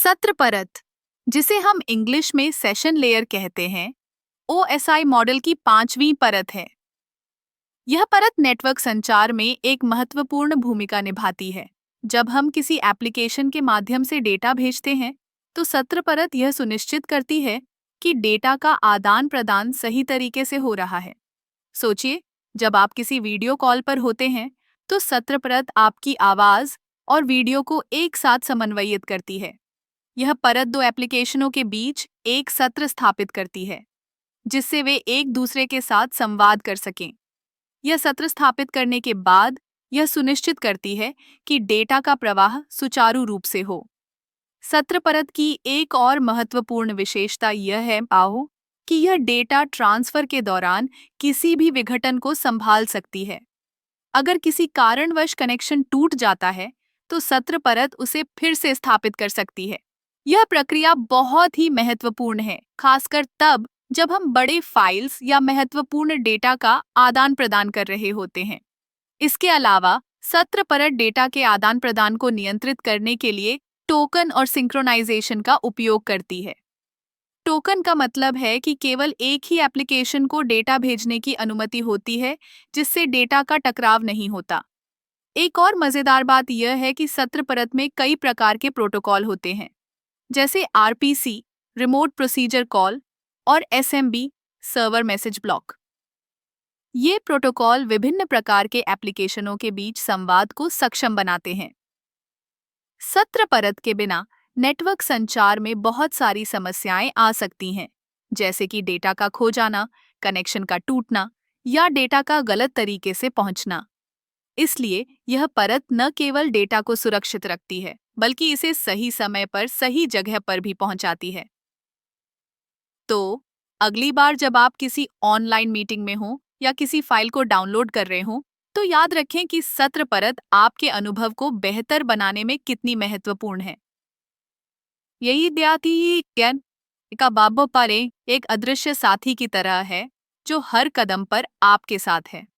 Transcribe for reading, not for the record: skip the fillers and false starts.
सत्र परत, जिसे हम इंग्लिश में सेशन लेयर कहते हैं, ओएसआई मॉडल की पांचवी परत है। यह परत नेटवर्क संचार में एक महत्वपूर्ण भूमिका निभाती है। जब हम किसी एप्लीकेशन के माध्यम से डेटा भेजते हैं, तो सत्र परत यह सुनिश्चित करती है कि डेटा का आदान प्रदान सही तरीके से हो रहा है। सोचिए, जब आप किसी वीडियो कॉल पर होते हैं, तो सत्र परत आपकी आवाज और वीडियो को एक साथ समन्वयित करती है। यह परत दो एप्लीकेशनों के बीच एक सत्र स्थापित करती है, जिससे वे एक दूसरे के साथ संवाद कर सकें। यह सत्र स्थापित करने के बाद यह सुनिश्चित करती है कि डेटा का प्रवाह सुचारू रूप से हो। सत्र परत की एक और महत्वपूर्ण विशेषता यह है कि यह डेटा ट्रांसफर के दौरान किसी भी विघटन को संभाल सकती है। अगर किसी कारणवश कनेक्शन टूट जाता है, तो सत्र परत उसे फिर से स्थापित कर सकती है। यह प्रक्रिया बहुत ही महत्वपूर्ण है, खासकर तब जब हम बड़े फाइल्स या महत्वपूर्ण डेटा का आदान प्रदान कर रहे होते हैं। इसके अलावा सत्र परत डेटा के आदान प्रदान को नियंत्रित करने के लिए टोकन और सिंक्रोनाइजेशन का उपयोग करती है। टोकन का मतलब है कि केवल एक ही एप्लीकेशन को डेटा भेजने की अनुमति होती है, जिससे डेटा का टकराव नहीं होता। एक और मजेदार बात यह है कि सत्र परत में कई प्रकार के प्रोटोकॉल होते हैं, जैसे आरपीसी, रिमोट प्रोसीजर कॉल, और एसएमबी, सर्वर मैसेज ब्लॉक। ये प्रोटोकॉल विभिन्न प्रकार के एप्लीकेशनों के बीच संवाद को सक्षम बनाते हैं। सत्र परत के बिना नेटवर्क संचार में बहुत सारी समस्याएं आ सकती हैं, जैसे कि डेटा का खो जाना, कनेक्शन का टूटना या डेटा का गलत तरीके से पहुंचना। इसलिए यह परत न केवल डेटा को सुरक्षित रखती है, बल्कि इसे सही समय पर सही जगह पर भी पहुंचाती है। तो अगली बार जब आप किसी ऑनलाइन मीटिंग में हो या किसी फाइल को डाउनलोड कर रहे हो, तो याद रखें कि सत्र परत आपके अनुभव को बेहतर बनाने में कितनी महत्वपूर्ण है। यही ज्ञान का बाबो पारे एक अदृश्य साथी की तरह है, जो हर कदम पर आपके साथ है।